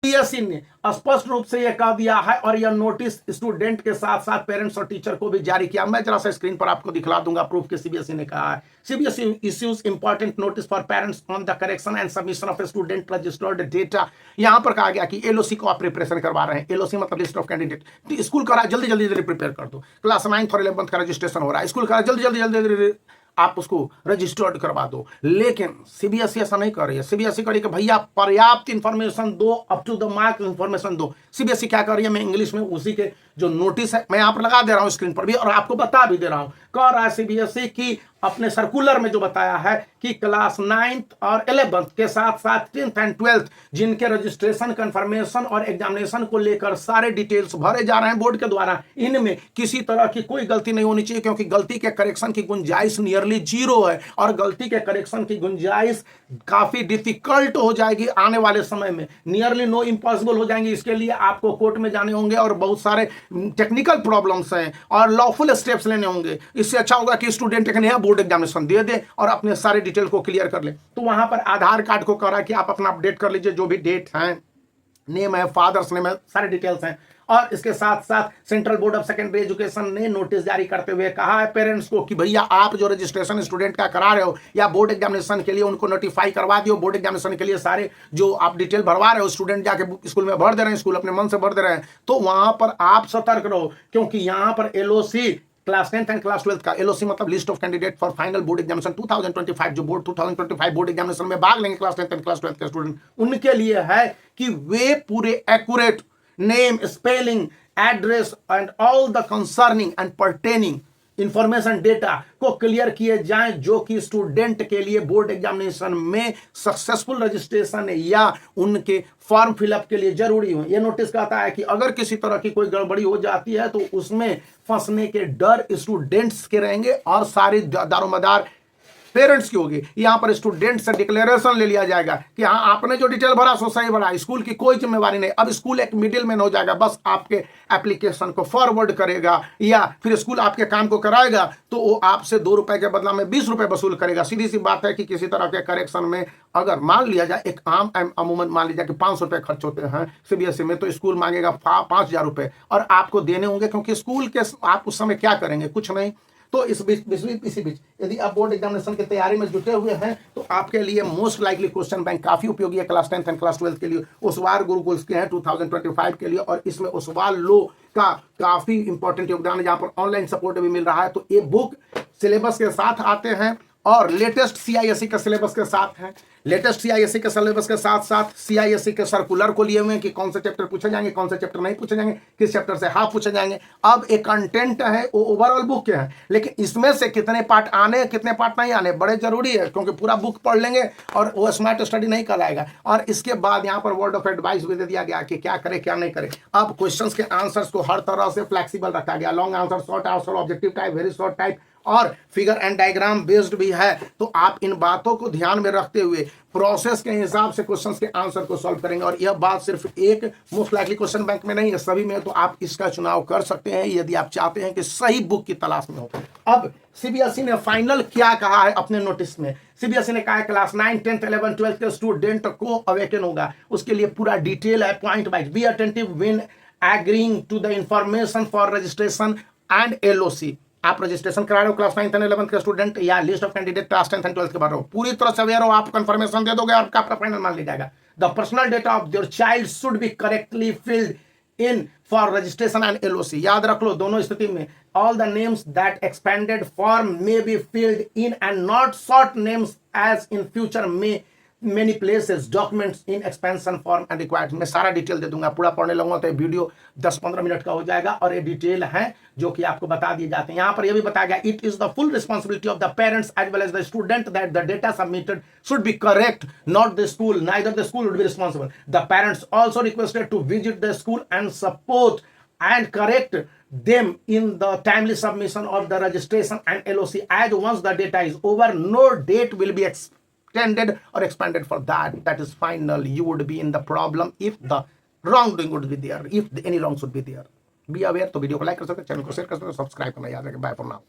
CBSE ने स्पष्ट रूप से यह कह दिया है और यह नोटिस स्टूडेंट के साथ साथ पेरेंट्स और टीचर को भी जारी किया। मैं जरा सा स्क्रीन पर आपको दिखला दूंगा प्रूफ के सीबीएसई ने कहा है। CBSE issues important notice for parents on the correction and submission of student registered data. यहां पर कहा गया कि एलओसी को आप प्रिपरेशन करवा रहे हैं। एलओसी मतलब लिस्ट ऑफ कैंडिडेट। तो स्कूल का जल्दी जल्दी प्रिपेयर कर दो। क्लास 9th और 11th का रजिस्ट्रेशन हो रहा है, स्कूल का जल्दी जल्दी आप उसको रजिस्टर्ड करवा दो। लेकिन सीबीएसई ऐसा नहीं कर रही है। सीबीएसई कह रही है कि भैया पर्याप्त इंफॉर्मेशन दो, up to the mark information दो। सीबीएसई क्या कर रही है, मैं इंग्लिश में उसी के जो नोटिस है मैं यहाँ पर लगा दे रहा हूँ स्क्रीन पर भी और आपको बता भी दे रहा हूँ। कह रहा है सीबीएसई की अपने सर्कुलर में जो बताया है कि क्लास 9th और 11th के साथ साथ 10th एंड 12th जिनके रजिस्ट्रेशन कंफर्मेशन और एग्जामिनेशन को लेकर सारे डिटेल्स भरे जा रहे हैं बोर्ड के द्वारा, इनमें किसी तरह की कोई गलती नहीं होनी चाहिए, क्योंकि गलती के करेक्शन की गुंजाइश नियरली 0 है और गलती के करेक्शन की गुंजाइश काफी डिफिकल्ट हो जाएगी आने वाले समय में, नियरली नो इम्पॉसिबल हो जाएंगे। इसके लिए आपको कोर्ट में जाने होंगे और बहुत सारे टेक्निकल प्रॉब्लम्स हैं और लॉफुल स्टेप्स लेने होंगे। इससे अच्छा होगा कि स्टूडेंट एक नया बोर्ड एग्जामिनेशन दे दे और अपने सारे डिटेल को क्लियर कर ले। तो वहां पर आधार कार्ड को कह रहा है कि आप अपना अपडेट कर लीजिए, जो भी डेट है, नेम है, फादर्स नेम है, सारे डिटेल्स हैं। और इसके साथ साथ central board of secondary education ने नोटिस जारी करते हुए कहा है पेरेंट्स को कि भैया आप जो रजिस्ट्रेशन स्टूडेंट का करा रहे हो या बोर्ड एग्जामिनेशन के लिए उनको नोटिफाई करवा दियो। बोर्ड एग्जामिनेशन के लिए सारे जो आप डिटेल भरवा रहे हो, स्टूडेंट जाके स्कूल में भर दे रहे हैं, स्कूल अपने मन से भर दे रहे हैं, तो वहां पर आप सतर्क रहो, क्योंकि यहां पर LOC class 10th and class 12th का एलओसी मतलब list of candidate for final board examination 2025, जो बोर्ड 2025 बोर्ड एग्जामिनेशन में भाग लेंगे class 10th and class 12th के स्टूडेंट, उनके लिए है कि वे पूरे accurate name, spelling, address and all the concerning and pertaining information data को क्लियर किए जाएं, जो कि स्टूडेंट के लिए बोर्ड एग्जामिनेशन में सक्सेसफुल रजिस्ट्रेशन या उनके फॉर्म फिलअप के लिए जरूरी हो। यह नोटिस कहता है कि अगर किसी तरह की कोई गड़बड़ी हो जाती है तो उसमें फंसने के डर स्टूडेंट्स के रहेंगे और सारी दारोमदार पेरेंट्स की होगी। यहां पर स्टूडेंट से डिक्लेरेशन ले लिया जाएगा कि हाँ आपने जो डिटेल भरा सो सही भरा, स्कूल की कोई जिम्मेवारी नहीं। अब स्कूल एक मिडिल मैन हो जाएगा, बस आपके एप्लीकेशन को फॉरवर्ड करेगा या फिर स्कूल आपके काम को कराएगा तो वो आपसे 2 रुपए के बदला में 20 रुपए वसूल करेगा। सीधी सी बात है कि किसी तरह के करेक्शन में अगर मान लिया जाए, एक आम अमूमन मान लीजिए कि 500 रुपए खर्च होते हैं सीबीएसई में, तो स्कूल मांगेगा 5000 रुपए और आपको देने होंगे, क्योंकि स्कूल के आप उस समय क्या करेंगे, कुछ नहीं। तो इसी बीच यदि आप बोर्ड एग्जामिनेशन की तैयारी में जुटे हुए हैं तो आपके लिए मोस्ट लाइकली क्वेश्चन बैंक काफी उपयोगी है class 10th and class 12th के लिए। ओसवाल गुरुकुल के हैं 2025 के लिए और इसमें ओसवाल लो का काफी इंपॉर्टेंट योगदान है, जहां पर ऑनलाइन सपोर्ट भी मिल रहा है। तो ये बुक सिलेबस के साथ आते हैं और लेटेस्ट सीआईएसई के सिलेबस के साथ है। लेटेस्ट सीआईएसई के सिलेबस के साथ साथ सीआईएसई के सर्कुलर को लिए हुए हैं कि कौन से चैप्टर पूछे जाएंगे, कौन से चैप्टर नहीं पूछे जाएंगे, किस चैप्टर से हाफ पूछे जाएंगे। अब एक कंटेंट है वो ओवरऑल बुक के हैं, लेकिन इसमें से कितने पार्ट आने कितने पार्ट नहीं आने बड़े जरूरी है, क्योंकि पूरा बुक पढ़ लेंगे और वो स्मार्ट स्टडी नहीं कराएगा। और इसके बाद यहाँ पर वर्ड ऑफ एडवाइस भी दे दिया गया कि क्या करे क्या नहीं करे। अब क्वेश्चंस के आंसर्स को हर तरह से फ्लेक्सिबल रखा गया, long answer, short answer, objective type, very short type और फिगर एंड डायग्राम बेस्ड भी है। तो आप इन बातों को ध्यान में रखते हुए प्रोसेस के हिसाब से क्वेश्चंस के आंसर को सॉल्व करेंगे। और यह बात सिर्फ एक मोस्ट लाइकली क्वेश्चन बैंक में नहीं है, सभी में। तो आप इसका चुनाव कर सकते हैं यदि आप चाहते हैं कि सही बुक की तलाश में हो। अब सीबीएसई ने फाइनल क्या कहा है अपने नोटिस में। सीबीएसई ने कहा है क्लास 9, 10th, 11th, 12th के स्टूडेंट को अवेकन होगा, उसके लिए पूरा डिटेल है, point wise. Be attentive when agreeing to the information for registration and LOC. आप रजिस्ट्रेशन करा रहे हो क्लास 9th एंड 11th के स्टूडेंट या list of candidate class 10th and 12th के भर रहे हो, पूरी तरह से अवेयर हो, आप कंफर्मेशन दे दोगे और आपका फाइनल मान लिया जाएगा। The personal data of your child should be correctly filled in for registration and LOC. याद रख लो दोनों स्थिति में all the names that expanded form may be filled in and not short names as in future में many places documents in expansion form and required. मैं सारा detail दे दूंगा, पूरा पढ़ने लगूंगा तो ये वीडियो 10-15 मिनट का हो जाएगा और ये डिटेल है जो कि आपको बता दिए जाते हैं। यहां पर यह भी बताया गया it is the full responsibility of the parents as well as the student that the data submitted should be correct, not the school, neither the school would be responsible. The parents also requested to visit the school and support and correct them in the timely submission of the registration and LOC, as once the data is over no date will be extended or expanded for that. That is final. You would be in the problem if the wrongdoing would be there, if any wrong should be there. Be aware. तो video को like कर सकते हैं, channel को share कर सकते हैं, subscribe करना याद रखें। Bye for now.